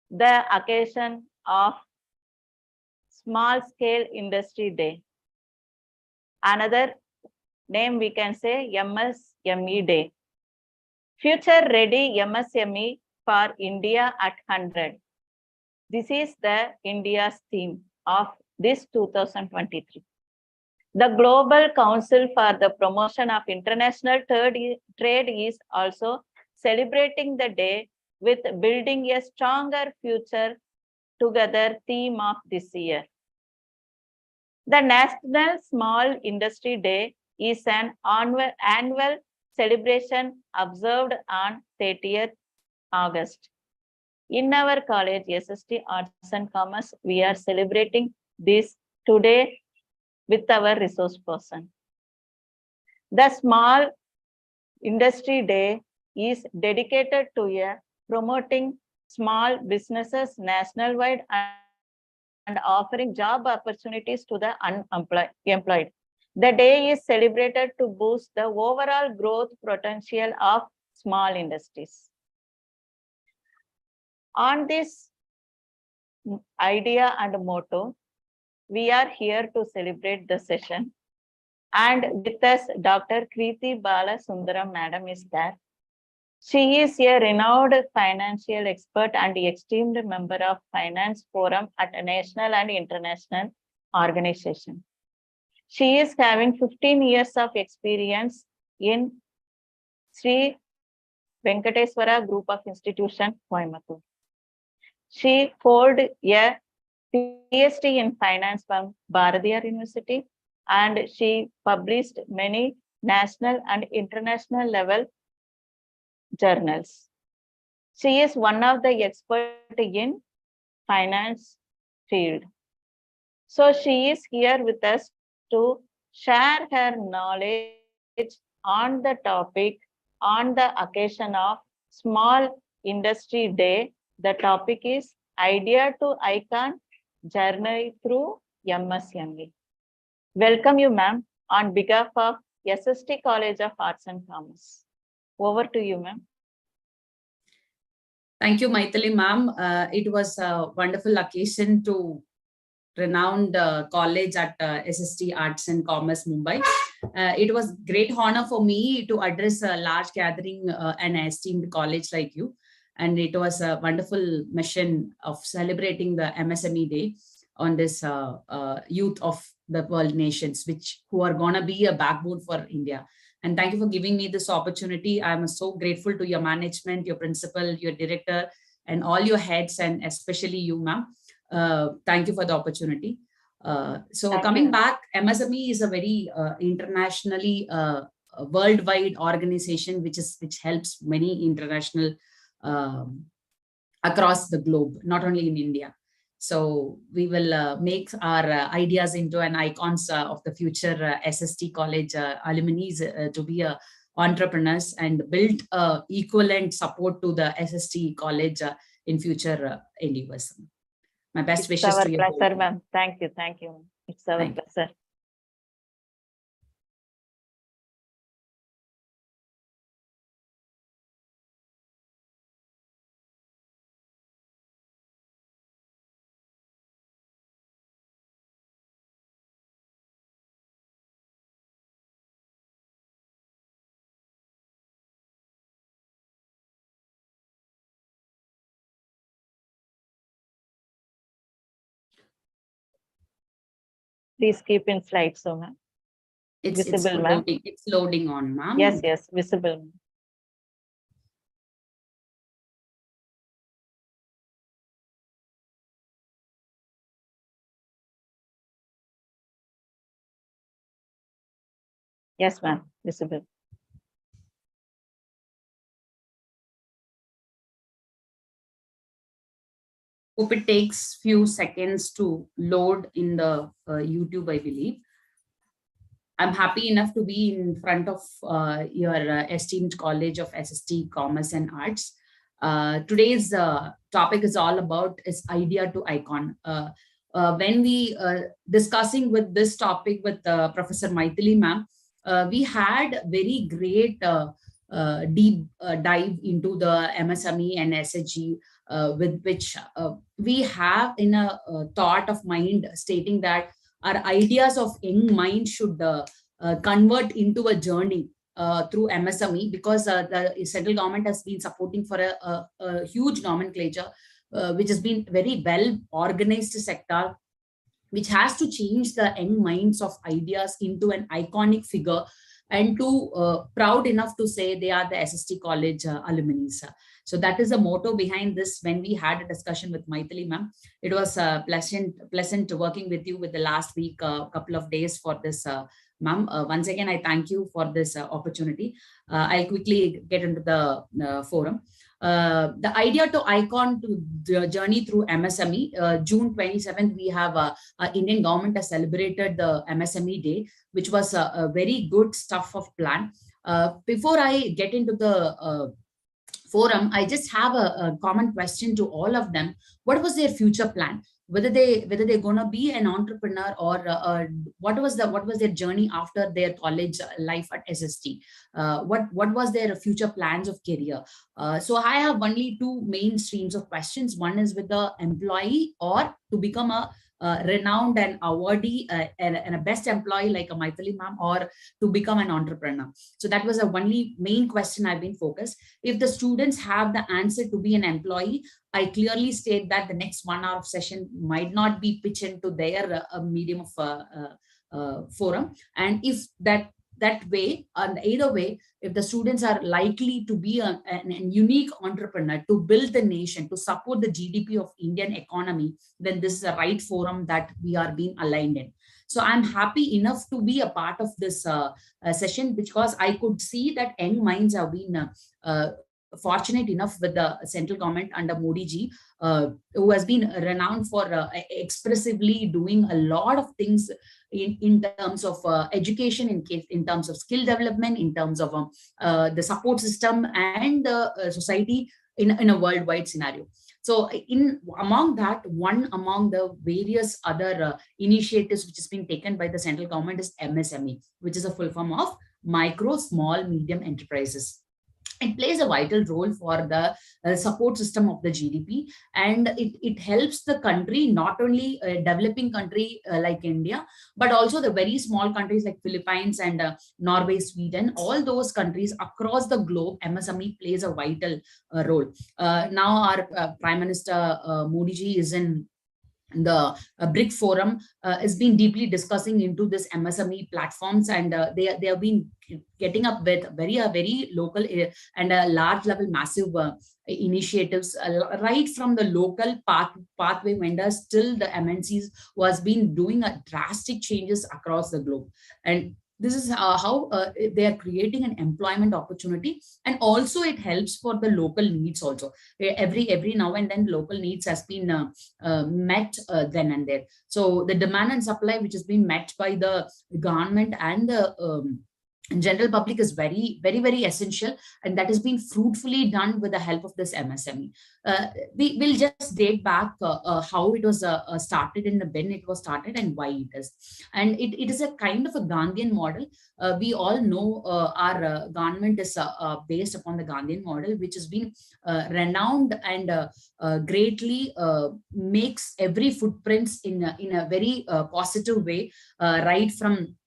the occasion of Small Scale Industry Day. Another name we can say MSME Day. Future Ready MSME for India at 100. This is the India's theme of this 2023. The Global Council for the Promotion of International Trade is also celebrating the day with Building a Stronger Future Together theme of this year. The National Small Industry Day is an annual celebration observed on 30th August. In our college, S.S.T. Arts and Commerce, we are celebrating this today with our resource person. The Small Industry Day is dedicated to promoting small businesses nationwide and offering job opportunities to the unemployed. The day is celebrated to boost the overall growth potential of small industries. On this idea and motto, we are here to celebrate the session. And with us, Dr.Keerthi Bala Sundaram Madam is there. She is a renowned financial expert and esteemed member of Finance Forum at a national and international organization. She is having 15 years of experience in Sri Venkateswara Group of Institution, Coimbatore. She held a PhD in finance from Bharathians University, and she published many national and international level journals. She is one of the experts in finance field. So she is here with us to share her knowledge on the topic on the occasion of Small Industry Day. The topic is Idea to Icon Journey through MSME. Welcome you, ma'am, on behalf of S.S.T. College of Arts and Commerce. Over to you, ma'am. Thank you, Maithili, ma'am. It was a wonderful occasion to renowned college at S.S.T. Arts and Commerce, Mumbai. It was great honor for me to address a large gathering and esteemed college like you. And it was a wonderful mission of celebrating the MSME Day on this youth of the world nations, who are going to be a backbone for India. And thank you for giving me this opportunity. I'm so grateful to your management, your principal, your director, and all your heads, and especially you, ma'am. Thank you for the opportunity. Coming back, MSME is a very internationally worldwide organization which helps many international across the globe, not only in India. So we will make our ideas into an icons of the future S.S.T. College alumni to be entrepreneurs and build equivalent support to the S.S.T. College in future endeavors. My best wishes to you. It's our pleasure, ma'am. Thank you. Thank you. It's our pleasure. Please keep in slideshow, ma'am. It's visible, ma'am. It's loading on, ma'am. Yes, yes, visible. Yes, ma'am, visible. Hope it takes few seconds to load in the YouTube, I believe. I'm happy enough to be in front of your esteemed College of S.S.T. Commerce and Arts. Today's topic is all about idea to icon. When we discussing with this topic with Professor Maithili ma'am, we had very great deep dive into the MSME and SHG with which we have in a thought of mind stating that our ideas of young mind should convert into a journey through MSME, because the central government has been supporting for a huge nomenclature, which has been very well organized sector, which has to change the young minds of ideas into an iconic figure, and to proud enough to say they are the SST college alumni. So that is the motto behind this. When we had a discussion with Maithili ma'am, it was pleasant working with you with the last week, couple of days for this. Ma'am, once again, I thank you for this opportunity. I'll quickly get into the forum. The idea to icon to the journey through MSME, June 27th, we have Indian government has celebrated the MSME day, which was a very good stuff of plan. Before I get into the forum, I just have a common question to all of them. What was their future plan? Whether they're going to be an entrepreneur, or what was their journey after their college life at SST? What was their future plans of career? So I have only two main streams of questions. One is with the employee, or to become a renowned and awardee and a best employee like a Maithili ma'am, or to become an entrepreneur. So that was the only main question I've been focused. If the students have the answer to be an employee, I clearly state that the next 1 hour of session might not be pitched into their medium of forum. And if that way, and either way, if the students are likely to be a unique entrepreneur to build the nation, to support the GDP of Indian economy, then this is the right forum that we are being aligned in. So I'm happy enough to be a part of this session, because I could see that young minds have been fortunate enough with the central government under Modi ji, who has been renowned for expressively doing a lot of things in terms of education, in terms of skill development, in terms of the support system and the society in a worldwide scenario. So among the various other initiatives which has been taken by the central government is MSME, which is a full form of micro, small, medium enterprises. It plays a vital role for the support system of the GDP, and it helps the country, not only a developing country like India, but also the very small countries like Philippines and Norway, Sweden, all those countries across the globe. MSME plays a vital role. Now our Prime Minister Modi ji is in the BRIC forum, has been deeply discussing into this MSME platforms, and they have been getting up with very local and a large level massive initiatives, right from the local pathway vendors till the MNCs, who has been doing a drastic changes across the globe. And this is how they are creating an employment opportunity, and also it helps for the local needs also. Every now and then local needs has been met then and there. So the demand and supply, which has been met by the government and the general public, is very essential, and that has been fruitfully done with the help of this MSME. We will just date back how it was started, and when it was started and why it is. And it is a kind of a Gandhian model. We all know our government is based upon the Gandhian model, which has been renowned and greatly makes every footprints in a very positive way, right from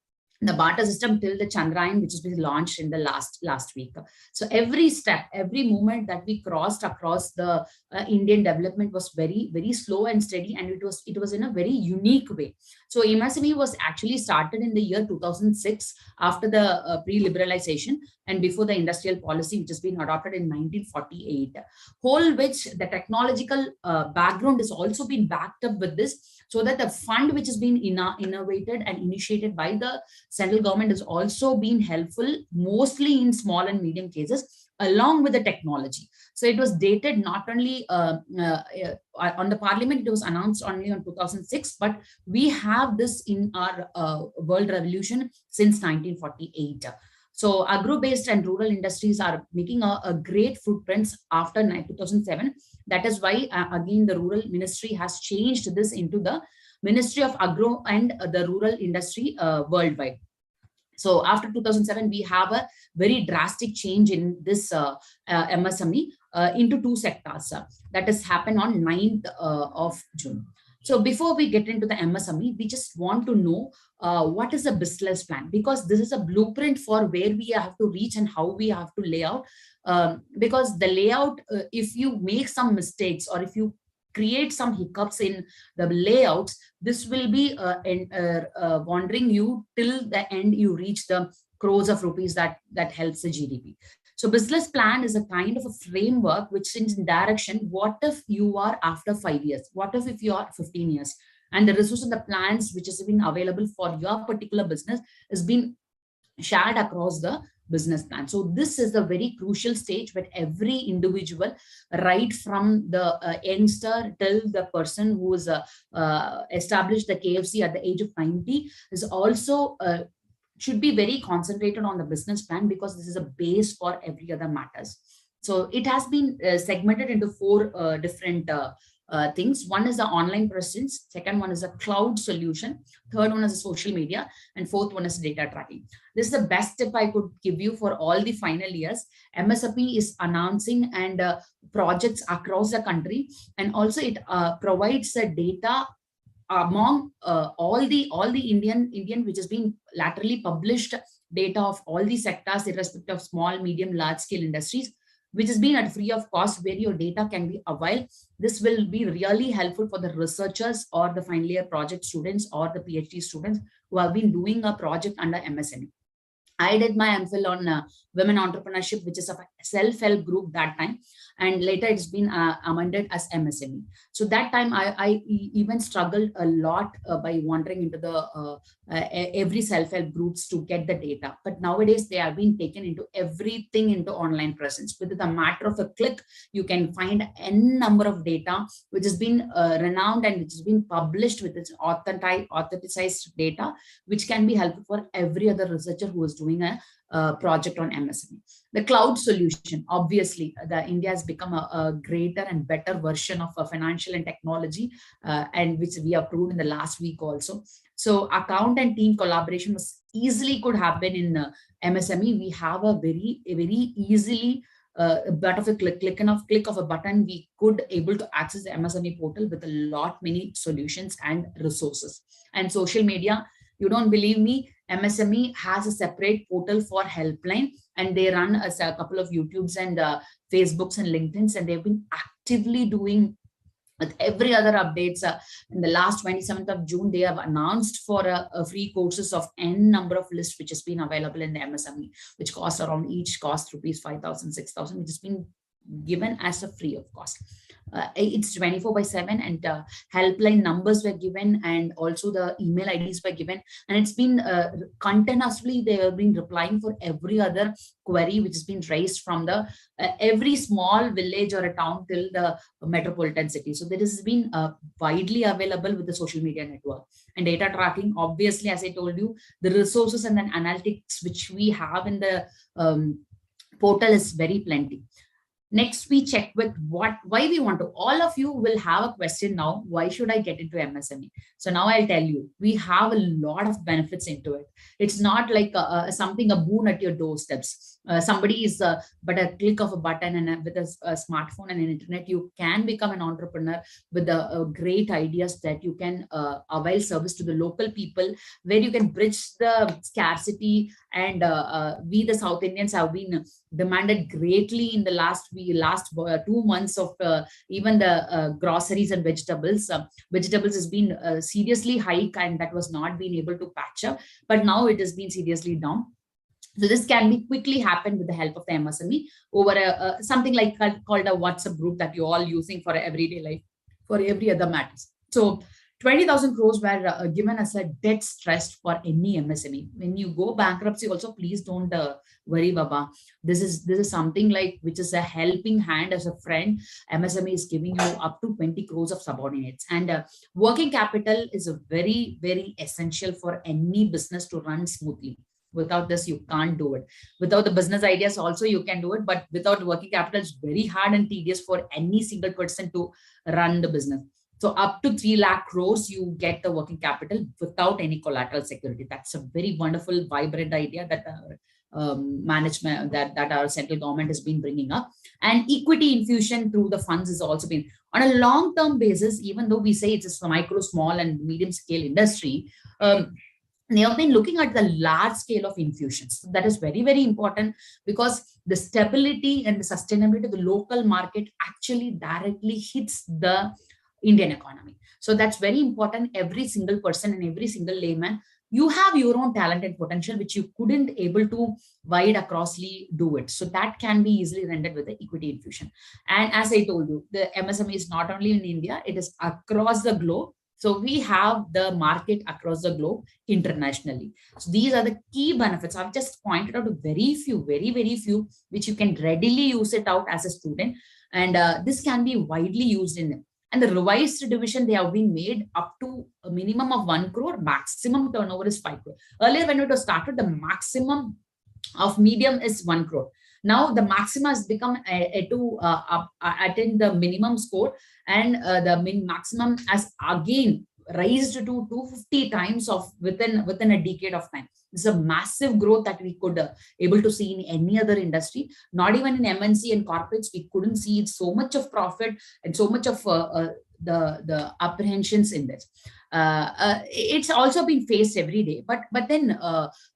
the barter system till the Chandrayaan, which has been launched in the last week. So every step, every movement that we crossed across the Indian development was very slow and steady, and it was in a very unique way. So MSME was actually started in the year 2006 after the pre-liberalization and before the industrial policy, which has been adopted in 1948. Whole which the technological background has also been backed up with this, so that the fund which has been innovated and initiated by the central government has also been helpful, mostly in small and medium cases, along with the technology. So it was dated not only on the parliament, it was announced only on 2006, but we have this in our world revolution since 1948. So agro-based and rural industries are making a great footprints after 2007. That is why, again, the rural ministry has changed this into the Ministry of Agro and the Rural Industry worldwide. So after 2007, we have a very drastic change in this MSME. into two sectors. That has happened on 9th of June. So before we get into the MSME, we just want to know what is a business plan, because this is a blueprint for where we have to reach and how we have to lay out. Because the layout, if you make some mistakes or if you create some hiccups in the layouts, this will be wandering you till the end you reach the crores of rupees that helps the GDP. So business plan is a kind of a framework which is in direction. What if you are after 5 years? What if you are 15 years? And the resources and the plans which has been available for your particular business has been shared across the business plan. So this is the very crucial stage where every individual, right from the youngster till the person who is established the KFC at the age of 90, is also should be very concentrated on the business plan, because this is a base for every other matters. So it has been segmented into four different things. One is the online presence, second one is a cloud solution, third one is a social media, and fourth one is data tracking. This is the best tip I could give you for all the final years. MSME is announcing and projects across the country, and also it provides the data among all the Indian which has been laterally published data of all the sectors, irrespective of small, medium, large scale industries, which has been at free of cost, where your data can be availed. This will be really helpful for the researchers or the final year project students or the PhD students who have been doing a project under MSME. I did my MPhil on women entrepreneurship, which is a self-help group that time, and later it's been amended as MSME. So that time I even struggled a lot by wandering into the every self-help groups to get the data. But nowadays they have been taken into everything into online presence. With the matter of a click, you can find n number of data which has been renowned and which has been published with its authenticized data, which can be helpful for every other researcher who is doing a project on MSME. The cloud solution, obviously, the India has become a greater and better version of financial and technology, and which we approved in the last week also. So account and team collaboration was easily could happen in MSME. We have a very easily but of a click of a button, we could able to access the MSME portal with a lot many solutions and resources. And social media, you don't believe me, MSME has a separate portal for helpline, and they run a couple of YouTubes and Facebooks and LinkedIns, and they've been actively doing with every other updates. In the last 27th of June, they have announced for a free courses of n number of lists which has been available in the MSME, which cost around each cost rupees 5,000, 6,000, which has been given as a free of cost. It's 24/7, and helpline numbers were given, and also the email IDs were given, and it's been continuously they have been replying for every other query which has been raised from the every small village or a town till the metropolitan city. So this has been widely available with the social media network. And data tracking, obviously, as I told you, the resources and then analytics which we have in the portal is very plenty. Next, we check with why we want to. All of you will have a question now. Why should I get into MSME? So now I'll tell you, we have a lot of benefits into it. It's not like something, a boon at your doorsteps. Somebody is but a click of a button, and with a smartphone and an internet, you can become an entrepreneur with great ideas that you can avail service to the local people, where you can bridge the scarcity. And we, the South Indians, have been demanded greatly in the last 2 months of even the groceries and vegetables. Vegetables has been seriously high, and that was not being able to patch up, but now it has been seriously down. So this can be quickly happen with the help of the MSME over something like called a WhatsApp group that you're all using for everyday life, for every other matters. So 20,000 crores were given as a debt stress for any MSME. When you go bankruptcy also, please don't worry, Baba. This is something like which is a helping hand as a friend. MSME is giving you up to 20 crores of subordinates. And working capital is a very, very essential for any business to run smoothly. Without this, you can't do it. Without the business ideas also, you can do it. But without working capital, it's very hard and tedious for any single person to run the business. So up to 3 lakh crores, you get the working capital without any collateral security. That's a very wonderful, vibrant idea that management that our central government has been bringing up. And equity infusion through the funds has also been on a long-term basis. Even though we say it's a micro, small, and medium-scale industry, they have been looking at the large scale of infusions. That is very, very important, because the stability and the sustainability of the local market actually directly hits the Indian economy. So that's very important. Every single person and every single layman, you have your own talent and potential, which you couldn't able to wide acrossly do it. So that can be easily rendered with the equity infusion. And as I told you, the MSME is not only in India, it is across the globe. So we have the market across the globe internationally. So these are the key benefits. I've just pointed out a very few, very, very few, which you can readily use it out as a student. And this can be widely used in. And the revised division, they have been made up to a minimum of 1 crore, maximum turnover is 5 crore. Earlier, when it was started, the maximum of medium is 1 crore. Now the maxima has become to attain the minimum score, and the maximum has again raised to 250 times of within a decade of time. This is a massive growth that we could able to see in any other industry. Not even in MNC and corporates, we couldn't see so much of profit and so much of the apprehensions in this. It's also been faced every day, but then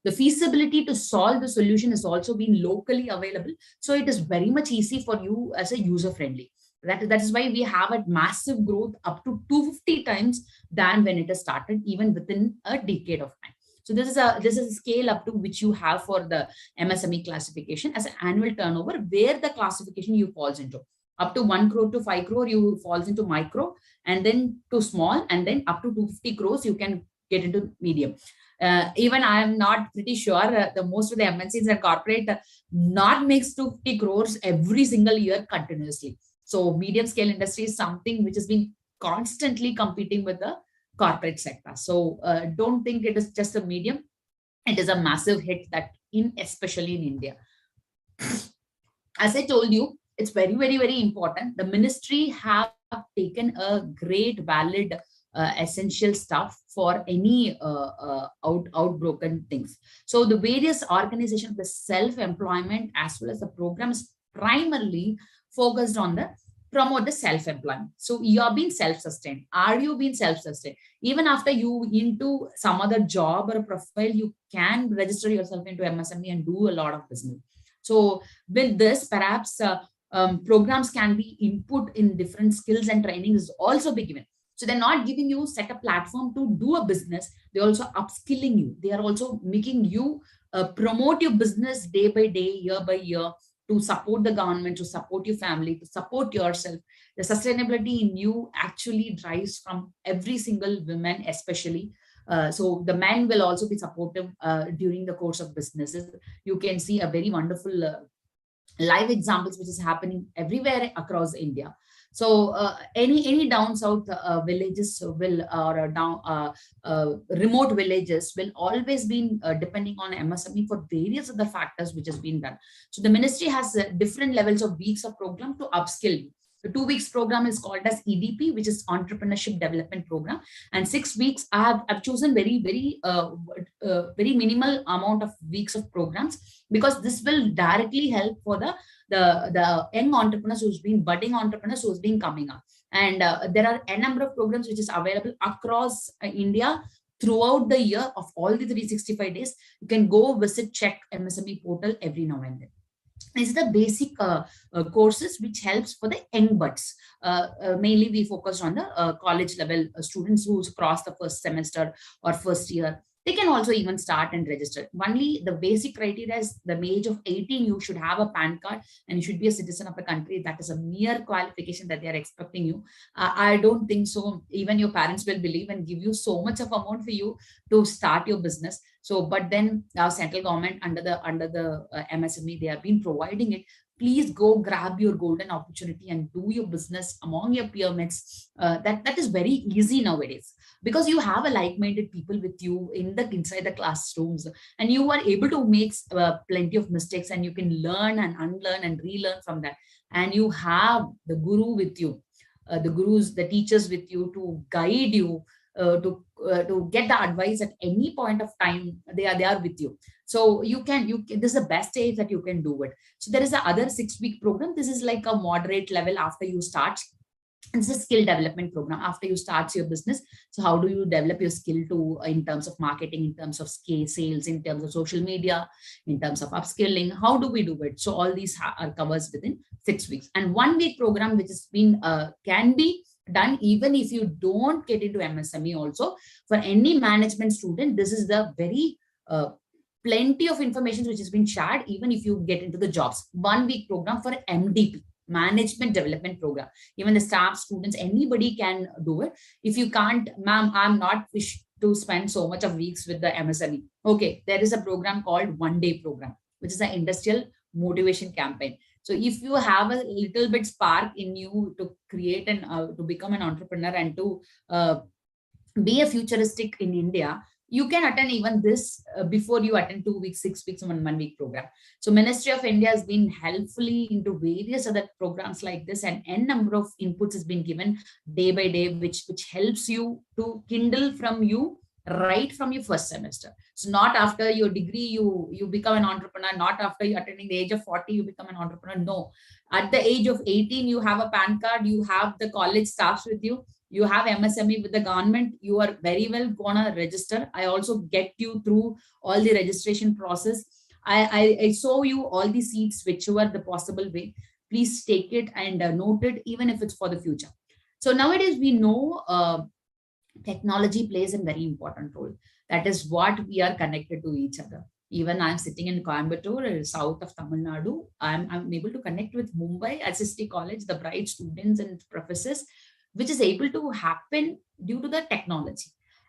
the feasibility to solve the solution has also been locally available. So it is very much easy for you as a user friendly. That is why we have a massive growth up to 250 times than when it has started, even within a decade of time. So this is a scale up to which you have for the MSME classification as an annual turnover, where the classification you falls into. Up to 1 crore to 5 crore, you falls into micro, and then to small, and then up to 250 crores, you can get into medium. Even I am not pretty sure the most of the MNCs and corporate not makes 250 crores every single year continuously. So medium scale industry is something which has been constantly competing with the corporate sector. So don't think it is just a medium. It is a massive hit that especially in India. As I told you, it's very, very, very important. The ministry have taken a great, valid, essential stuff for any outbroken things. So the various organizations, the self-employment as well as the programs primarily focused on the promote the self-employment. So you are being self-sustained. Are you being self-sustained? Even after you into some other job or a profile, you can register yourself into MSME and do a lot of business. So with this, perhaps programs can be input in different skills and trainings also be given. So they're not giving you set a platform to do a business. They're also upskilling you. They are also making you promote your business day by day, year by year, to support the government, to support your family, to support yourself. The sustainability in you actually drives from every single woman, especially. So the men will also be supportive during the course of businesses. You can see a very wonderful live examples which is happening everywhere across India. So any down south villages will or down remote villages will always be depending on MSME for various other factors which has been done. So the ministry has different levels of weeks of program to upskill you. The 2 weeks program is called as EDP, which is Entrepreneurship Development Program, and 6 weeks I've chosen very minimal amount of weeks of programs, because this will directly help for the young entrepreneurs who's been budding entrepreneurs who's been coming up. And there are a number of programs which is available across India throughout the year of all the 365 days. You can go visit, check MSME portal every now and then. These are the basic courses which helps for the young buds. Mainly we focus on the college level students who's crossed the first semester or first year. They can also even start and register. Only the basic criteria is the age of 18, you should have a PAN card and you should be a citizen of the country. That is a mere qualification that they are expecting you. I don't think so. Even your parents will believe and give you so much of amount for you to start your business. So, but then our central government under the MSME, they have been providing it. Please go grab your golden opportunity and do your business among your peer mates. That is very easy nowadays, because you have a like-minded people with you inside the classrooms, and you are able to make plenty of mistakes, and you can learn and unlearn and relearn from that. And you have the guru with you, the teachers with you to guide you, to get the advice at any point of time. They are with you. So this is the best age that you can do it. So there is a other 6-week program. This is like a moderate level after you start. It's a skill development program after you start your business. So how do you develop your skill to in terms of marketing, in terms of sales, in terms of social media, in terms of upskilling? How do we do it? So all these are covers within 6 weeks. And 1-week program, which has been can be done even if you don't get into MSME also. For any management student, this is the very plenty of information which has been shared even if you get into the jobs. 1-week program for MDP, management development program. Even the staff, students, anybody can do it. If you can't, ma'am, I'm not wish to spend so much of weeks with the MSME. Okay, there is a program called 1-day program, which is an industrial motivation campaign. So if you have a little bit spark in you to create and to become an entrepreneur and to be a futuristic in India, you can attend even this before you attend 2 weeks, 6 weeks, 1-week program. So Ministry of India has been helpfully into various other programs like this, and n number of inputs has been given day by day, which helps you to kindle from you right from your first semester. So not after your degree you become an entrepreneur, not after you attending the age of 40 you become an entrepreneur. No, at the age of 18 you have a PAN card, you have the college staffs with you, you have MSME with the government, you are very well gonna register. I also get you through all the registration process. I show you all the seats, whichever the possible way. Please take it and note it, even if it's for the future. So nowadays we know technology plays a very important role. That is what we are connected to each other. Even I'm sitting in Coimbatore, south of Tamil Nadu. I'm able to connect with Mumbai S.S.T college, the bright students and professors, which is able to happen due to the technology.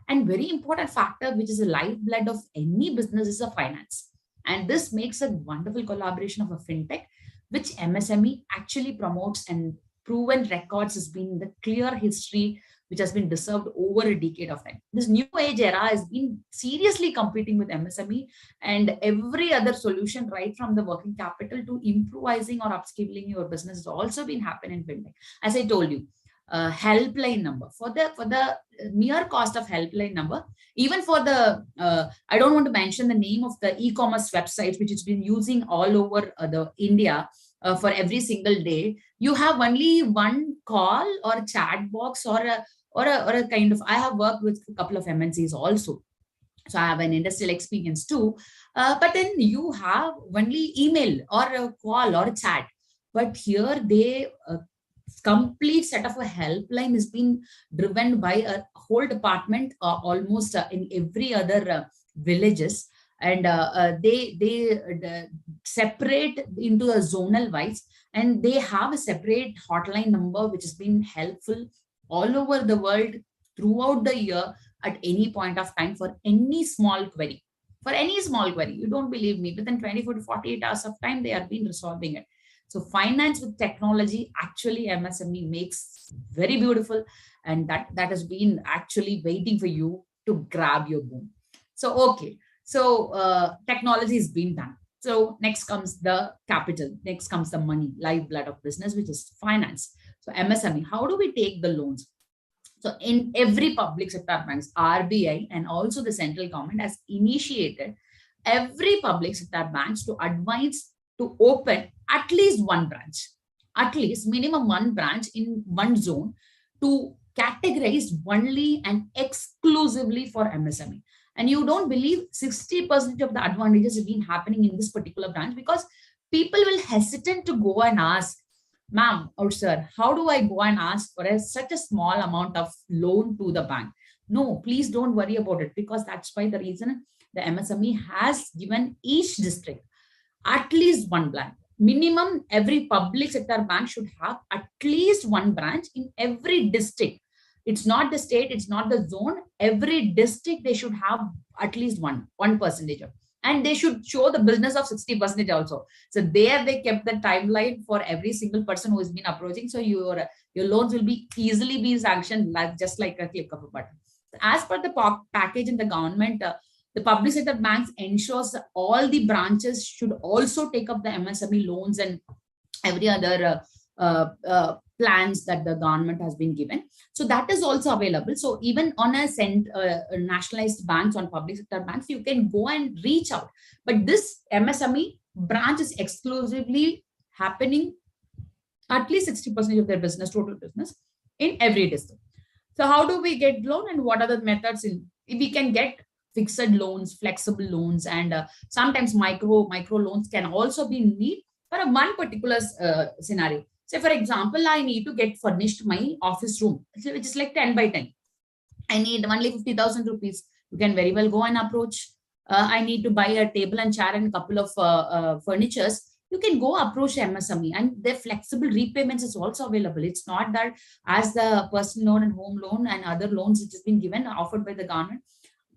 And very important factor, which is the lifeblood of any business, is the finance. And this makes a wonderful collaboration of a fintech, which MSME actually promotes, and proven records has been the clear history which has been deserved over a decade of time. This new age era has been seriously competing with MSME and every other solution, right from the working capital to improvising or upskilling your business, has also been happening in fintech. As I told you, helpline number for the mere cost of helpline number, even for the I don't want to mention the name of the e-commerce websites which has been using all over the India for every single day. You have only one call or chat box or a kind of, I have worked with a couple of MNCs also, so I have an industrial experience too, but then you have only email or a call or a chat. But here they complete set of a helpline is being driven by a whole department almost in every other villages, and they separate into a zonal wise, and they have a separate hotline number which has been helpful all over the world throughout the year at any point of time for any small query. For any small query, you don't believe me, within 24 to 48 hours of time they are been resolving it. So finance with technology, actually MSME makes very beautiful, and that has been actually waiting for you to grab your boom. So okay, so technology is being done. So next comes the capital, next comes the money, lifeblood of business, which is finance. So MSME, how do we take the loans? So in every public sector banks, RBI and also the central government has initiated every public sector banks to advise to open at least one branch, at least minimum one branch in one zone, to categorize only and exclusively for MSME. And you don't believe 60% of the advantages have been happening in this particular branch, because people will hesitate to go and ask, ma'am or sir, how do I go and ask for such a small amount of loan to the bank? No, please don't worry about it, because that's why the reason the MSME has given each district at least one branch. Minimum, every public sector bank should have at least one branch in every district. It's not the state, it's not the zone. Every district, they should have at least 1%. And they should show the business of 60% also. So there they kept the timeline for every single person who has been approaching. So your loans will be easily be sanctioned just like a click of a button. As per the package in the government, the public sector banks ensures that all the branches should also take up the MSME loans and every other plans that the government has been given. So that is also available. So even on a nationalized banks, on public sector banks, you can go and reach out. But this MSME branch is exclusively happening at least 60% of their business, total business, in every district. So how do we get loan, and what are the methods in we can get fixed loans, flexible loans, and sometimes micro loans can also be need for a one particular scenario. Say for example, I need to get furnished my office room, which is like 10 by 10. I need only 50,000 rupees. You can very well go and approach. I need to buy a table and chair and a couple of furnitures. You can go approach MSME, and their flexible repayments is also available. It's not that as the personal loan and home loan and other loans which has been given offered by the government,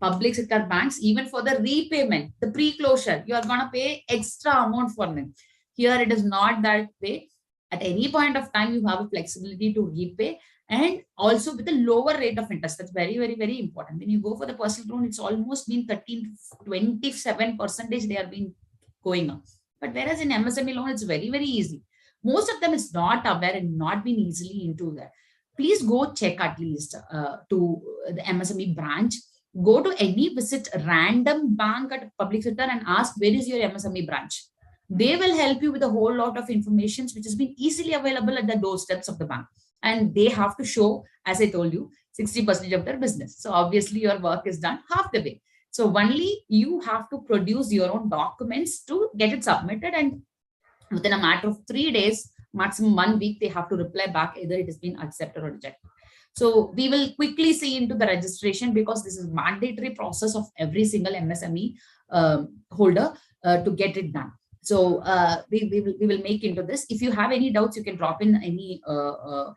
public sector banks, even for the repayment, the pre-closure, you are going to pay extra amount for them. Here it is not that way. At any point of time, you have a flexibility to repay, and also with a lower rate of interest. That's very, very, very important. When you go for the personal loan, it's almost been 13, 27% they are being going up. But whereas in MSME loan, it's very, very easy. Most of them is not aware and not been easily into that. Please go check at least to the MSME branch. Go to any visit random bank at public sector and ask, where is your MSME branch? They will help you with a whole lot of information which has been easily available at the doorsteps of the bank. And they have to show, as I told you, 60% of their business. So obviously your work is done half the way. So only you have to produce your own documents to get it submitted, and within a matter of 3 days, maximum 1 week, they have to reply back either it has been accepted or rejected. So we will quickly see into the registration, because this is mandatory process of every single MSME holder to get it done. So we will make into this. If you have any doubts, you can drop in any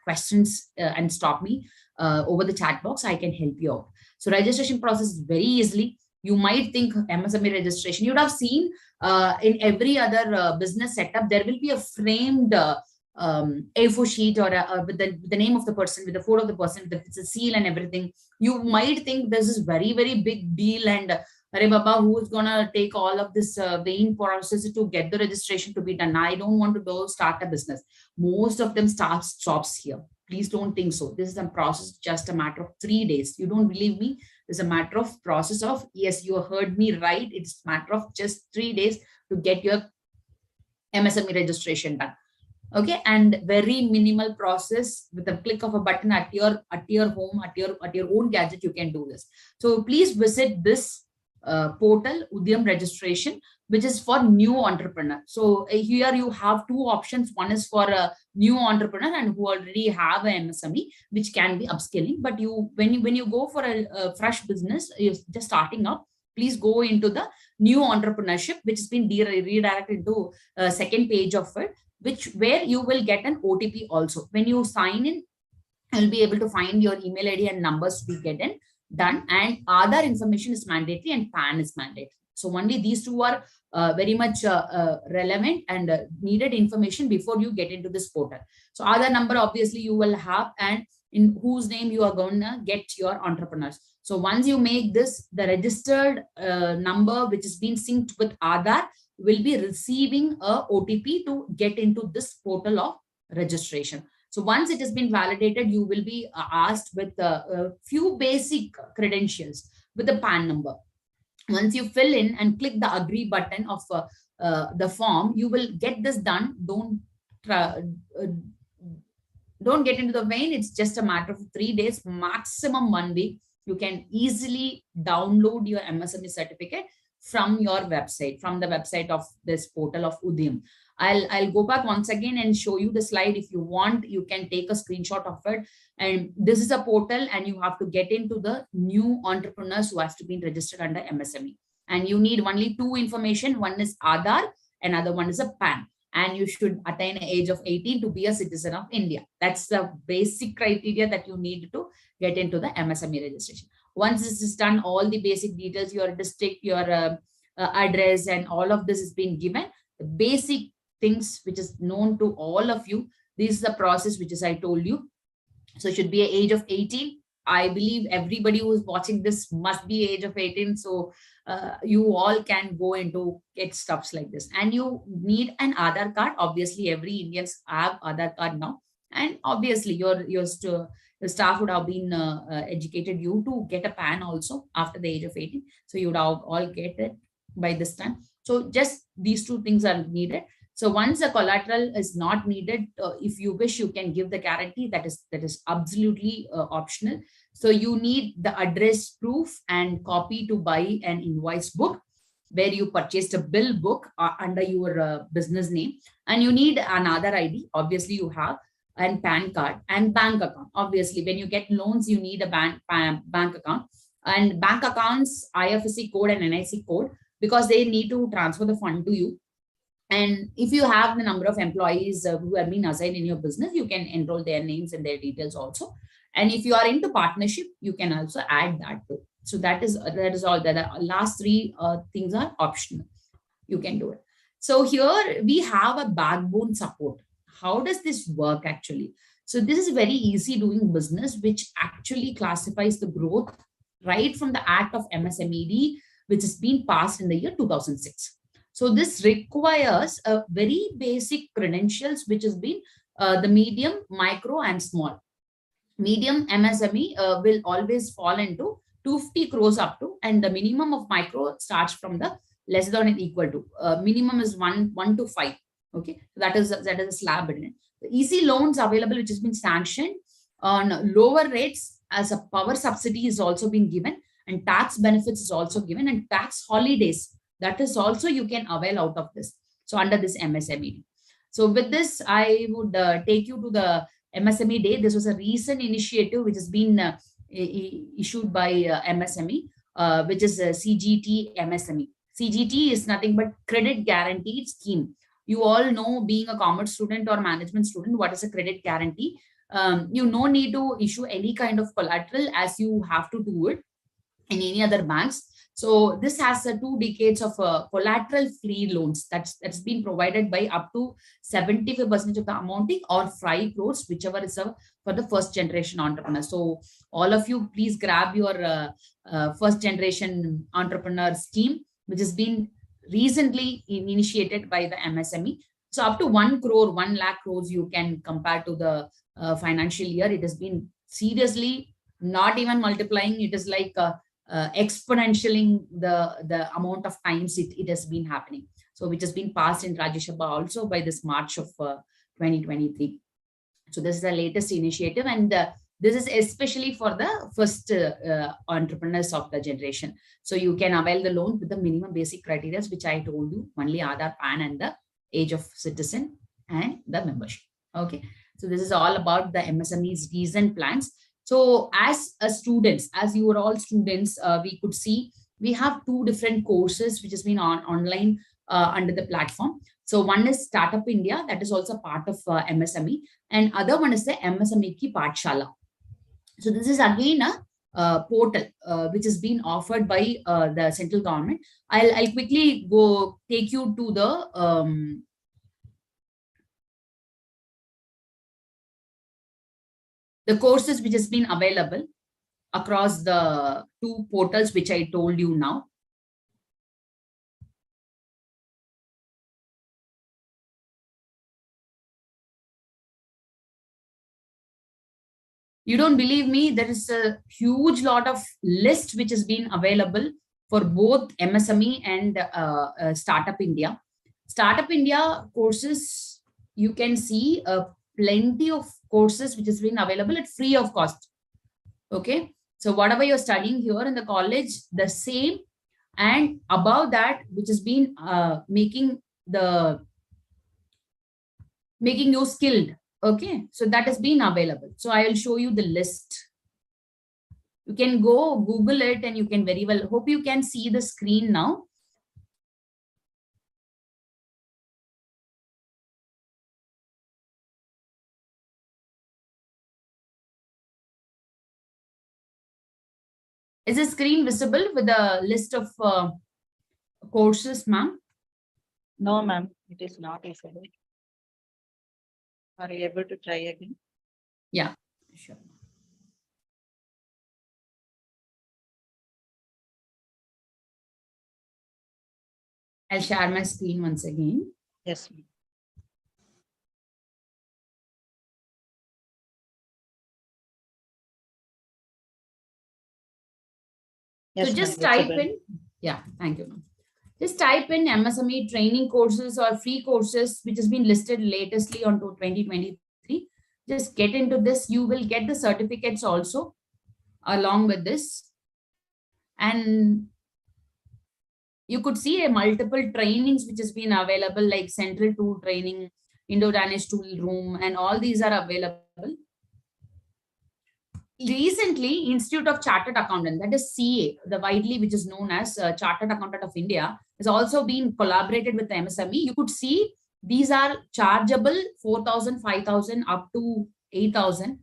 questions and stop me over the chat box. I can help you out. So registration process is very easily. You might think MSME registration, you'd have seen in every other business setup, there will be a framed A4 sheet or with the name of the person, with the photo of the person, with the seal and everything. You might think this is very, very big deal, and Hare Baba, who is going to take all of this vain process to get the registration to be done? I don't want to go start a business. Most of them stops here. Please don't think so. This is a process, just a matter of 3 days. You don't believe me? It's a matter of process of, yes, you heard me right. It's a matter of just 3 days to get your MSME registration done. Okay, and very minimal process. With a click of a button at your home, at your own gadget, you can do this. So please visit this portal, Udyam registration, which is for new entrepreneur. So here you have two options. One is for a new entrepreneur and who already have an MSME, which can be upskilling. But when you go for a fresh business, you're just starting up, please go into the new entrepreneurship, which has been redirected to second page of it, where you will get an OTP also. When you sign in, you'll be able to find your email ID and numbers to be getting done, and Aadhaar information is mandatory and PAN is mandatory. So only these two are very much relevant and needed information before you get into this portal. So Aadhaar number, obviously you will have, and in whose name you are going to get your entrepreneurs. So once you make this, the registered number which is being synced with Aadhaar will be receiving a OTP to get into this portal of registration. So once it has been validated, you will be asked with a few basic credentials with the PAN number. Once you fill in and click the agree button of the form, you will get this done. Don't get into the vein. It's just a matter of 3 days, maximum 1 week. You can easily download your MSME certificate from your website, from the website of this portal of Udyam. I'll go back once again and show you the slide. If you want, you can take a screenshot of it. And this is a portal, and you have to get into the new entrepreneurs who have to be registered under MSME. And you need only two information. One is Aadhaar, another one is a PAN. And you should attain an age of 18 to be a citizen of India. That's the basic criteria that you need to get into the MSME registration. Once this is done, all the basic details, your district, your address, and all of this is being given. The basic things which is known to all of you. This is the process which is I told you. So it should be an age of 18. I believe everybody who is watching this must be age of 18. So you all can go into get stuffs like this. And you need an Aadhaar card. Obviously, every Indians have Aadhaar card now. And obviously your staff would have been educated you to get a PAN also after the age of 18. So you would have all get it by this time. So just these two things are needed. So once the collateral is not needed, if you wish, you can give the guarantee. That is absolutely optional. So you need the address proof and copy to buy an invoice book where you purchased a bill book under your business name, and you need another ID. Obviously, you have and PAN card and bank account. Obviously, when you get loans, you need a bank account, and bank accounts IFSC code and NIC code, because they need to transfer the fund to you. And if you have the number of employees who have been assigned in your business, you can enroll their names and their details also. And if you are into partnership, you can also add that too. So that is all. The last three things are optional. You can do it. So here we have a backbone support. How does this work actually? So this is very easy doing business, which actually classifies the growth right from the Act of MSMED, which has been passed in the year 2006. So this requires a very basic credentials, which has been the medium, micro, and small. Medium MSME will always fall into 250 crores up to, and the minimum of micro starts from the less than or equal to. Minimum is 1 to 5. Okay, so that is a slab in it. The easy loans available, which has been sanctioned on lower rates, as a power subsidy is also being given, and tax benefits is also given, and tax holidays, that is also you can avail out of this. So under this MSME. So with this, I would take you to the MSME Day. This was a recent initiative which has been issued by MSME, which is CGT MSME. CGT is nothing but credit guaranteed scheme. You all know, being a commerce student or management student, what is a credit guarantee. You no need to issue any kind of collateral, as you have to do it in any other banks. So this has 2 decades of collateral free loans that's been provided by up to 75% of the amounting, or 5 crores, whichever is for the first generation entrepreneur. So all of you, please grab your first generation entrepreneur scheme, which has been recently initiated by the MSME. So up to 1 crore, 1 lakh crores, you can compare to the financial year. It has been seriously not even multiplying. It is like exponentialing the amount of times it has been happening. So which has been passed in Rajya Sabha also by this March of 2023. So this is the latest initiative, and this is especially for the first entrepreneurs of the generation. So you can avail the loan with the minimum basic criteria, which I told you, only Aadhaar, PAN, and the age of citizen, and the membership. Okay. So this is all about the MSME's recent plans. So as a students, as you are all students, we could see we have 2 different courses which has been online under the platform. So one is Startup India, that is also part of MSME, and other one is the MSME Ki Pathshala. So this is again a portal which has been offered by the central government. I'll quickly go take you to the courses which has been available across the 2 portals which I told you now. You don't believe me? There is a huge lot of list which has been available for both MSME and Startup India. Startup India courses, you can see plenty of courses which has been available at free of cost. Okay. So whatever you're studying here in the college, the same, and above that, which has been making you skilled. Okay, so that has been available. So I will show you the list. You can go Google it, and you can very well, hope you can see the screen now. Is the screen visible with the list of courses, ma'am? No, ma'am, it is not visible. Are you able to try again? Yeah, sure. I'll share my screen once again. Yes, ma'am. So Yes, just ma'am. type Visible. in, yeah, thank you, ma'am. Just type in MSME training courses or free courses, which has been listed latestly onto 2023. Just get into this. You will get the certificates also along with this. And you could see a multiple trainings which has been available, like central tool training, Indo-Danish tool room, and all these are available. Recently, Institute of Chartered Accountant, that is CA, the widely which is known as Chartered Accountant of India, has also been collaborated with the MSME. You could see these are chargeable 4,000, 5,000 up to 8,000,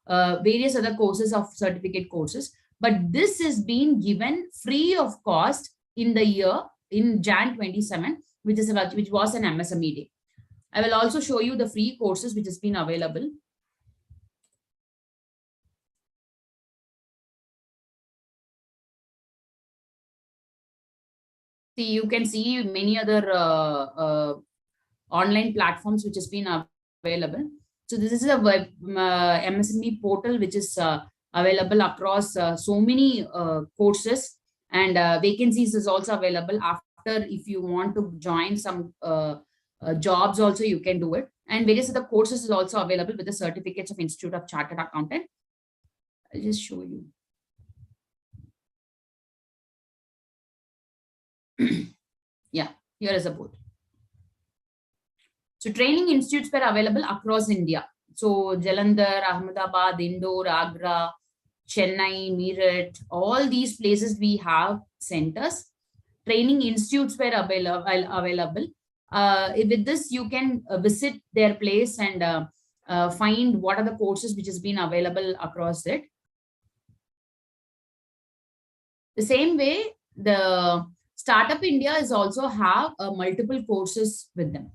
various other courses of certificate courses. But this is being given free of cost in the year in Jan 27, which was an MSME day. I will also show you the free courses which has been available. See, you can see many other online platforms which has been available. So this is a web MSME portal which is available across so many courses, and vacancies is also available. After, if you want to join some jobs also, you can do it. And various other courses is also available with the certificates of Institute of Chartered Accountant. I'll just show you. Yeah, here is a board. So training institutes were available across India. So Jalandhar, Ahmedabad, Indore, Agra, Chennai, Meerut, all these places we have centers. Training institutes were available. With this, you can visit their place and find what are the courses which has been available across it. The same way, the Startup India is also have multiple courses with them.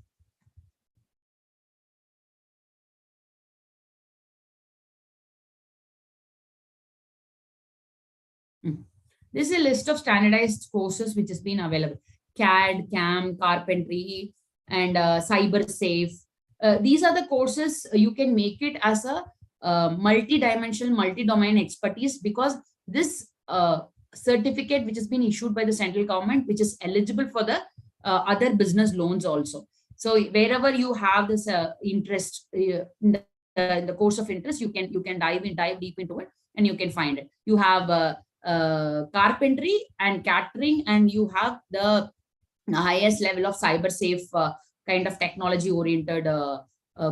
This is a list of standardized courses which has been available. CAD, CAM, carpentry, and cyber safe. These are the courses you can make it as a multi-dimensional, multi-domain expertise, because this certificate which has been issued by the central government, which is eligible for the other business loans also. So wherever you have this interest in the course of interest, you can dive deep into it, and you can find it. You have carpentry and catering, and you have the highest level of cyber safe kind of technology oriented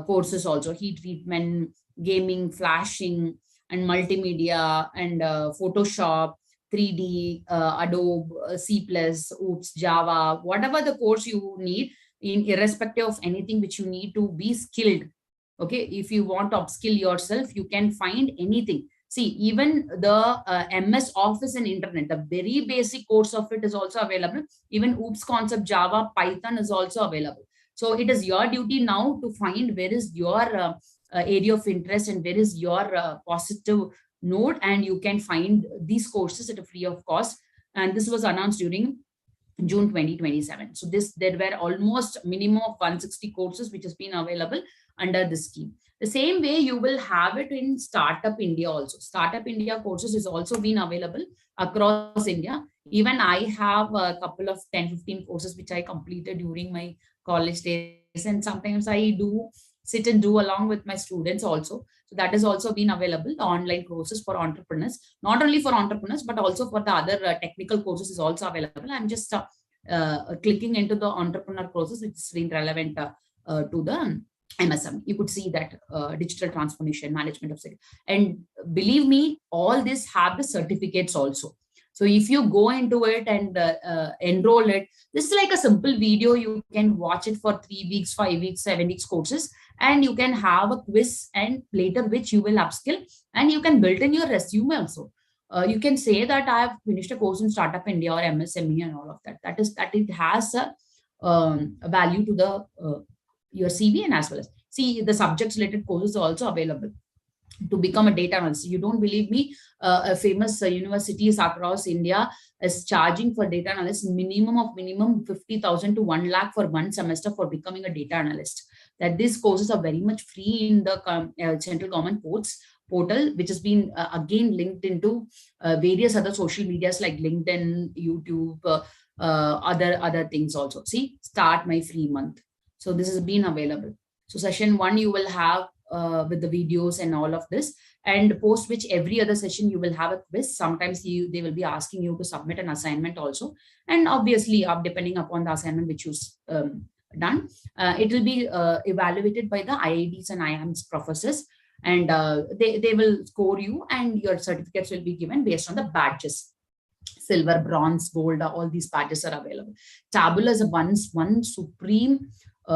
courses also, heat treatment, gaming, flashing, and multimedia, and Photoshop, 3D, Adobe, C++, OOPS, Java, whatever the course you need, in irrespective of anything which you need to be skilled. Okay, if you want to upskill yourself, you can find anything. See, even the MS Office and Internet, the very basic course of it is also available. Even OOPS concept, Java, Python is also available. So it is your duty now to find where is your area of interest and where is your positive note, and you can find these courses at a free of cost. And this was announced during June 2027. So there were almost minimum of 160 courses which has been available under this scheme. The same way you will have it in Startup India also. Startup India courses is also been available across India. Even I have a couple of 10-15 courses which I completed during my college days, and sometimes I do sit and do along with my students also. So that has also been available, the online courses for entrepreneurs. Not only for entrepreneurs, but also for the other technical courses is also available. I'm just clicking into the entrepreneur courses, which is been relevant to the MSM. You could see that digital transformation, management of security. And believe me, all this have the certificates also. So if you go into it and enroll it, this is like a simple video. You can watch it for 3 weeks, 5 weeks, 7 weeks courses, and you can have a quiz, and later which you will upskill, and you can build in your resume also. You can say that I have finished a course in Startup India or MSME and all of that. That it has a value to the your CV, and as well as see the subjects related courses are also available to become a data analyst. You don't believe me? A famous universities across India is charging for data analyst minimum 50,000 to 1 lakh for 1 semester for becoming a data analyst. That these courses are very much free in the central government ports. portal, which has been again linked into various other social medias like LinkedIn, YouTube, other things also. See, start my free month. So this has been available. So session 1 you will have with the videos and all of this, and post which every other session you will have a quiz. Sometimes they will be asking you to submit an assignment also, and obviously depending upon the assignment which you done, it will be evaluated by the IITs and IIMs professors, and they will score you, and your certificates will be given based on the badges. Silver, bronze, gold, all these badges are available. Tabula is one supreme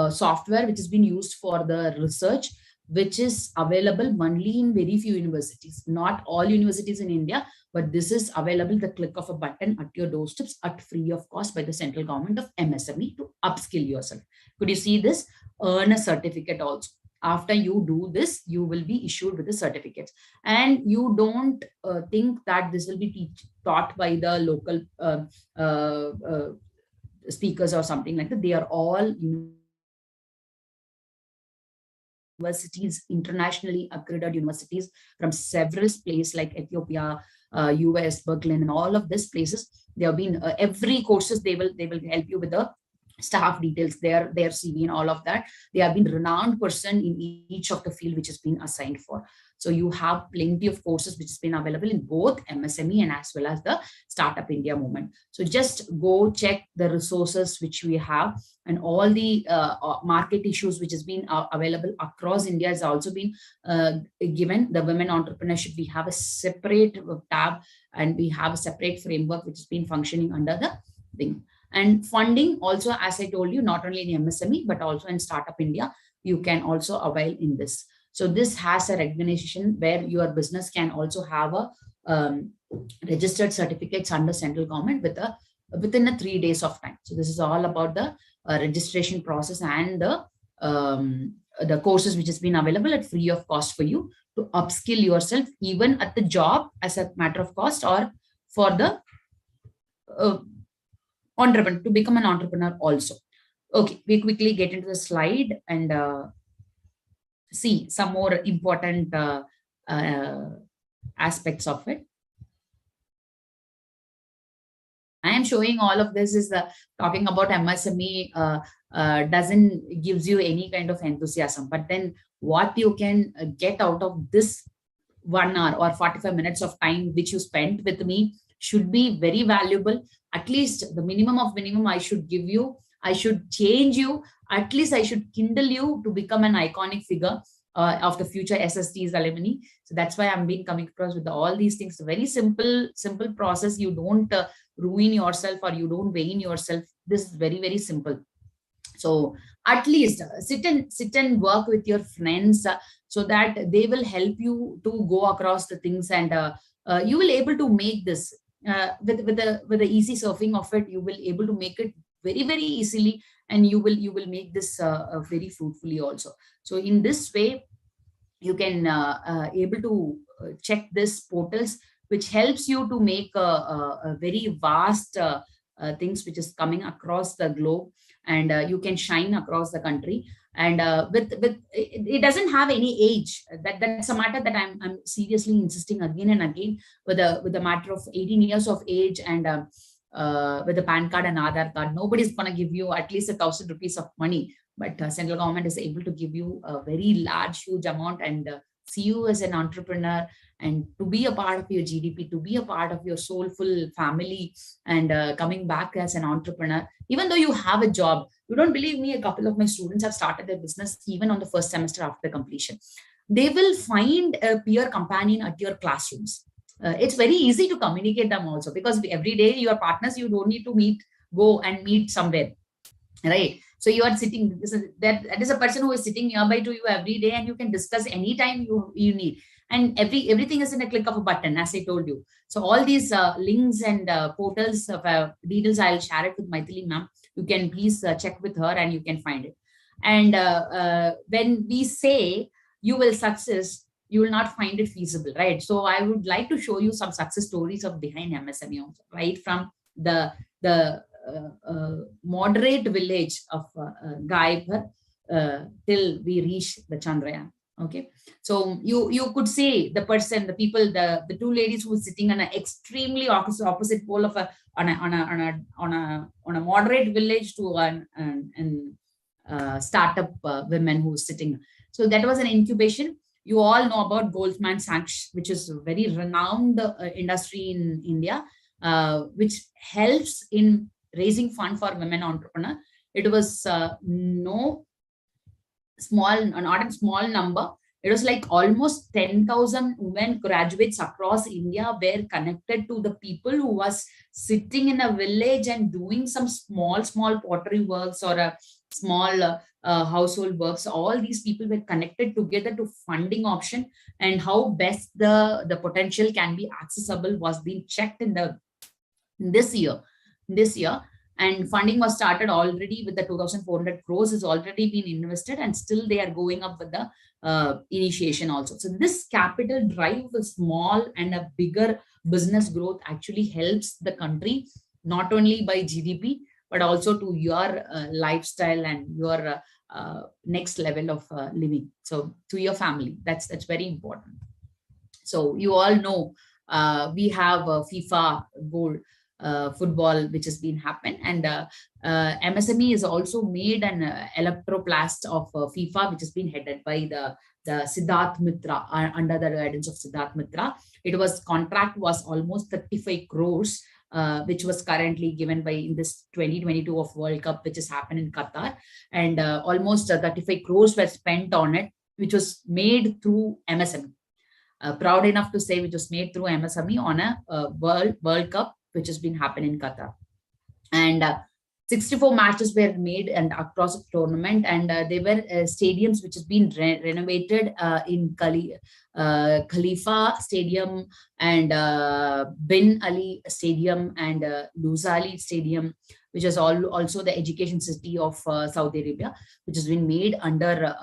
software which has been used for the research, which is available only in very few universities, not all universities in India, but this is available the click of a button at your doorsteps at free of cost by the central government of MSME to upskill yourself. Could you see this? Earn a certificate also. After you do this, you will be issued with the certificates, and you don't think that this will be taught by the local speakers or something like that. They are all universities, internationally accredited universities from several places like Ethiopia, US, Berlin, and all of these places. They have been every courses they will help you with the staff details, their CV and all of that. They have been renowned person in each of the field which has been assigned for. So you have plenty of courses which has been available in both MSME and as well as the Startup India movement. So just go check the resources which we have, and all the market issues which has been available across India has also been given. The women entrepreneurship, we have a separate tab, and we have a separate framework which has been functioning under the thing. And funding also, as I told you, not only in MSME, but also in Startup India, you can also avail in this. So this has a recognition where your business can also have a registered certificates under central government within a 3 days of time. So this is all about the registration process and the courses which has been available at free of cost for you to upskill yourself, even at the job as a matter of cost, or for the entrepreneur, to become an entrepreneur also. Okay, we quickly get into the slide and see some more important aspects of it. I am showing all of this is talking about MSME doesn't gives you any kind of enthusiasm, but then what you can get out of this 1 hour or 45 minutes of time which you spent with me should be very valuable. At least the minimum of minimum I should give you, I should change you, at least I should kindle you to become an iconic figure of the future S.S.T's alumni. So that's why I'm being coming across with all these things. Very simple process. You don't ruin yourself or you don't vain yourself. This is very, very simple. So at least sit and work with your friends so that they will help you to go across the things, and you will able to make this with the easy surfing of it. You will able to make it very, very easily, and you will make this very fruitfully also. So in this way, you can able to check this portals, which helps you to make a very vast things which is coming across the globe, and you can shine across the country. And with it doesn't have any age. That's a matter that I'm seriously insisting again and again, with the matter of 18 years of age and with the PAN card and Aadhaar card. Nobody's going to give you at least 1,000 rupees of money, but central government is able to give you a very large, huge amount, and see you as an entrepreneur, and to be a part of your GDP, to be a part of your soulful family, and coming back as an entrepreneur. Even though you have a job, you don't believe me, a couple of my students have started their business even on the first semester after completion. They will find a peer companion at your classrooms. It's very easy to communicate them also, because every day your partners, you don't need to go and meet somewhere, right? So you are sitting, that is a person who is sitting nearby to you every day, and you can discuss anytime you need. And everything is in a click of a button, as I told you. So all these links and portals of details, I'll share it with Maithili ma'am. You can please check with her and you can find it. And when we say you will success, you will not find it feasible, right? So I would like to show you some success stories of behind MSME also, right? From the moderate village of Gaipur till we reach the Chandrayaan. Okay, so you could say the person, the people, the two ladies who were sitting on an extremely opposite pole of a on a moderate village to an startup women who was sitting. So that was an incubation. You all know about Goldman Sachs, which is a very renowned industry in India, which helps in raising fund for women entrepreneur. It was no small, not a small number. It was like almost 10,000 women graduates across India were connected to the people who was sitting in a village and doing some small pottery works or a small household works. All these people were connected together to funding option, and how best the potential can be accessible was being checked in the this year this year. And funding was started already with the 2,400 crores has already been invested, and still they are going up with the initiation also. So this capital drive a small and a bigger business growth actually helps the country, not only by GDP but also to your lifestyle and your next level of living, so to your family. That's very important. So you all know we have FIFA Gold football, which has been happened, and MSME is also made an electroplast of FIFA, which has been headed by the Siddharth Mitra, under the guidance of Siddharth Mitra. It was contract was almost 35 crores, which was currently given by in this 2022 of World Cup, which has happened in Qatar, and almost 35 crores were spent on it, which was made through MSME. Proud enough to say, which was made through MSME on a World Cup, which has been happening in Qatar. And 64 matches were made and across the tournament, and they were stadiums which has been renovated in Khalifa Stadium and Bin Ali Stadium and Luzali Stadium, which is also the education city of Saudi Arabia, which has been made under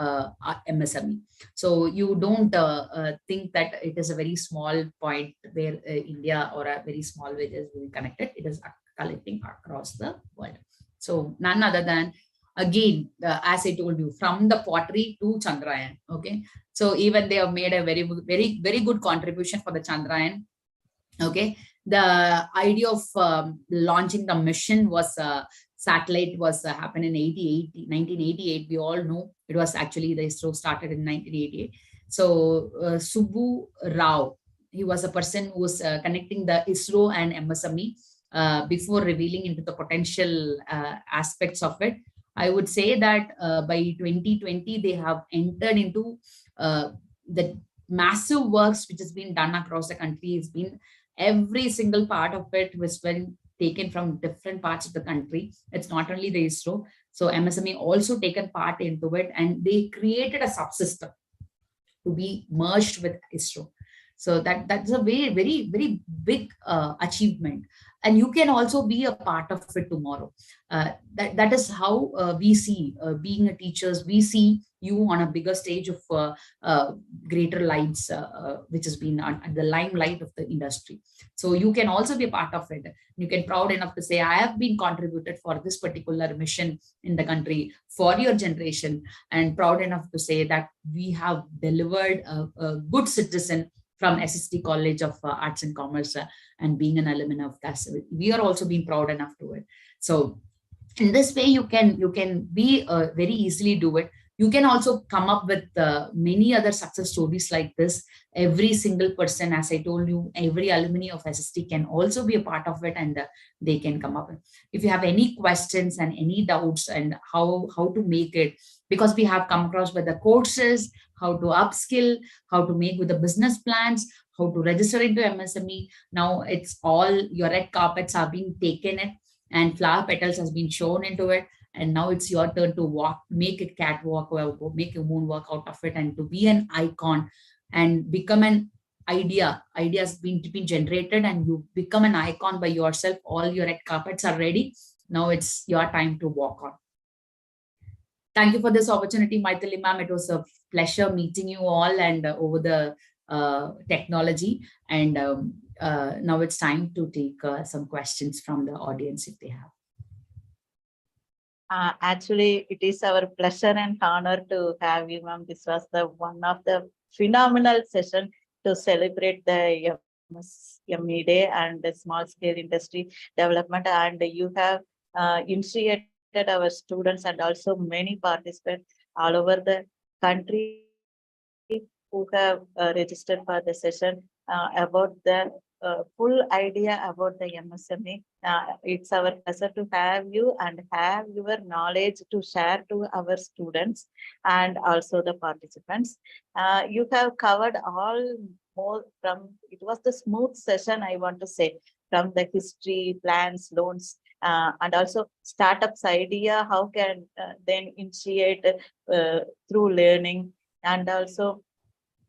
MSME. So you don't think that it is a very small point where India or a very small villages will be connected. It is collecting across the world. So none other than, again, as I told you, from the pottery to Chandrayaan. Okay, so even they have made a very good contribution for the Chandrayaan. Okay, the idea of launching the mission was satellite was happened in 1988. We all know it was actually the ISRO started in 1988. So Subbu Rao, he was a person who was connecting the ISRO and MSME before revealing into the potential aspects of it. I would say that by 2020, they have entered into the massive works which has been done across the country. It's been every single part of it was been taken from different parts of the country. It's not only the ISRO. So MSME also taken part into it, and they created a subsystem to be merged with ISRO. So that's a very big achievement, and you can also be a part of it tomorrow. That is how we see being a teachers. We see you on a bigger stage of greater lights, which has been at the limelight of the industry. So you can also be a part of it. You can proud enough to say, I have been contributed for this particular mission in the country for your generation, and proud enough to say that we have delivered a good citizen from S.S.T College of Arts and Commerce, and being an alumni of that. We are also being proud enough to it. So in this way, you can be very easily do it. You can also come up with many other success stories like this. Every single person, as I told you, every alumni of S.S.T can also be a part of it, and they can come up. If you have any questions and any doubts and how to make it, because we have come across with the courses, how to upskill, how to make with the business plans, how to register into MSME. Now it's all your red carpets are being taken it, and flower petals has been shown into it. And now it's your turn to walk, make a catwalk, or make a moonwalk out of it, and to be an icon and become an ideas being generated, and you become an icon by yourself. All your red carpets are ready. Now it's your time to walk on. Thank you for this opportunity, Maithili ma'am. It was a pleasure meeting you all, and over the technology. And now it's time to take some questions from the audience if they have. Actually, it is our pleasure and honor to have you, ma'am. This was the one of the phenomenal session to celebrate the MSME Day and the small scale industry development. And you have initiated our students and also many participants all over the country who have registered for the session about the full idea about the MSME. It's our pleasure to have you and have your knowledge to share to our students and also the participants. You have covered all more from, it was the smooth session, I want to say, from the history, plans, loans, and also startups idea, how can then initiate through learning, and also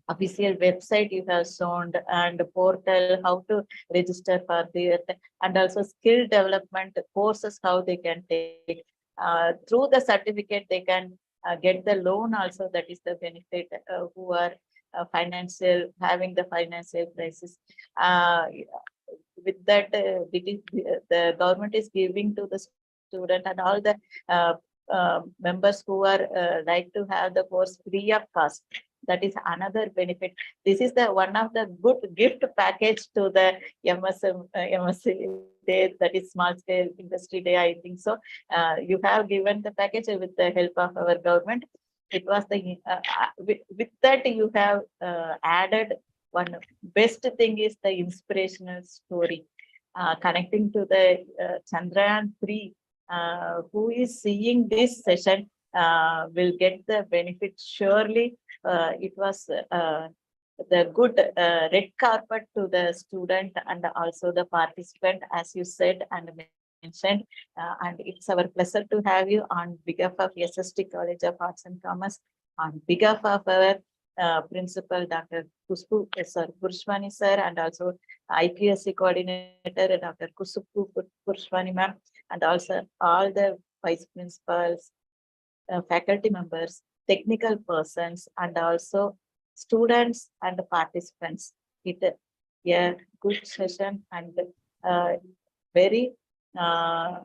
official website you have shown, and portal how to register for the, and also skill development courses how they can take. Through the certificate they can get the loan also, that is the benefit who are financial, having the financial crisis. uh, with that, the government is giving to the student and all the uh, members who are like to have the course free of cost. That is another benefit. This is the one of the good gift package to the MSc Day, that is small scale industry day, I think so. You have given the package with the help of our government. It was the with that you have added one best thing is the inspirational story connecting to the Chandrayaan 3. Who is seeing this session will get the benefit surely. It was the good red carpet to the student and also the participant, as you said and mentioned. And it's our pleasure to have you on behalf of S.S.T College of Arts and Commerce, on behalf of our Principal Dr. Purushwani sir, and also IPSC coordinator Dr. Kusuppu Purushwani ma'am, and also all the vice principals, faculty members, technical persons, and also students and participants. It a good session and very uh,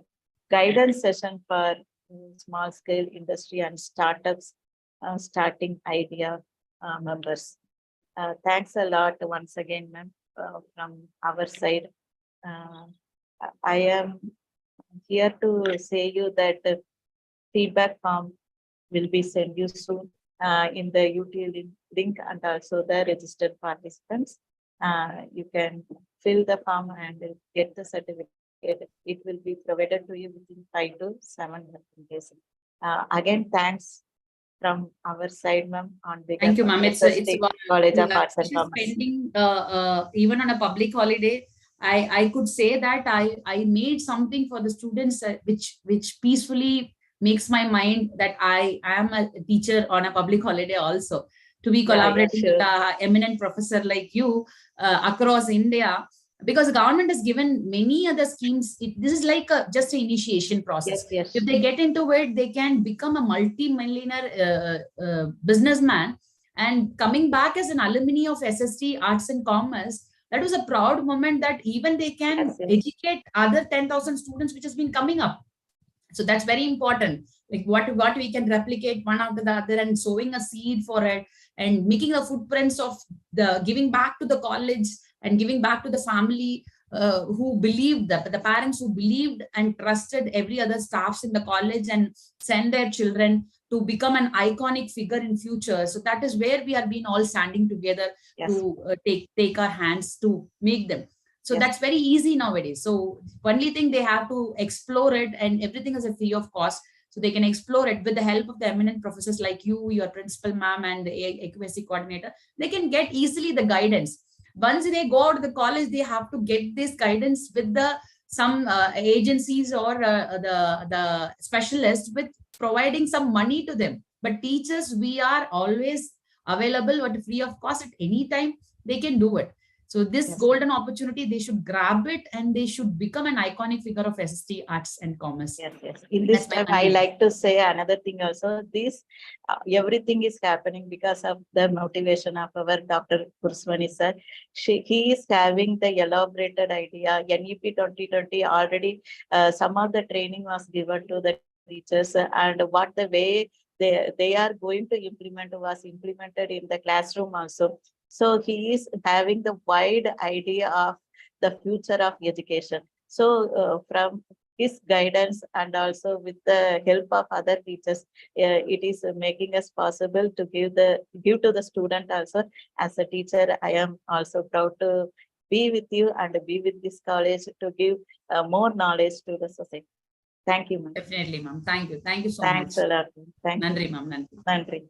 guidance session for small scale industry and startups, starting idea members. Thanks a lot once again, ma'am, from our side. Uh, I am here to say you that feedback form will be sent you soon in the UT link and also the registered participants. You can fill the form and get the certificate. It will be provided to you within 5 to 7 working days. Again, thanks from our side, ma'am, on behalf Thank you, of ma'am. It's SST College of Arts and especially Commerce. spending even on a public holiday. I could say that I made something for the students which peacefully makes my mind that I am a teacher on a public holiday also, to be collaborating sure. with a eminent professor like you across India, because the government has given many other schemes. This is like just an initiation process. Yes. If they get into it, they can become a multi-millionaire businessman. And coming back as an alumni of S.S.T Arts and Commerce, that was a proud moment that even they can Yes. educate other 10,000 students which has been coming up. So that's very important, like what we can replicate one after the other, and sowing a seed for it, and making the footprints of the giving back to the college and giving back to the family who believed, the parents who believed and trusted every other staffs in the college and send their children to become an iconic figure in future. So that is where we are being all standing together to take our hands to make them. So that's very easy nowadays. So only thing, they have to explore it, and everything is a free of cost. So they can explore it with the help of the eminent professors like you, your principal ma'am, and the AQSC coordinator. They can get easily the guidance. Once they go out of the college, they have to get this guidance with the some agencies or the specialists with providing some money to them. But teachers, we are always available at free of cost at any time. They can do it. So this golden opportunity, they should grab it, and they should become an iconic figure of SST Arts and Commerce. Yes. In this time, I like to say another thing also. This everything is happening because of the motivation of our Dr. Purushwani sir. He is having the elaborated idea. NEP 2020 already some of the training was given to the teachers and what the way they are going to implement was implemented in the classroom also. So he is having the wide idea of the future of education. So from his guidance and also with the help of other teachers, it is making us possible to give to the student also. As a teacher, I am also proud to be with you and be with this college to give more knowledge to the society. Thank you, ma'am. Definitely, ma'am. Thank you. Thank you so Thanks much. a lot. Thank you. Nandri, ma'am. Nandri. Nandri.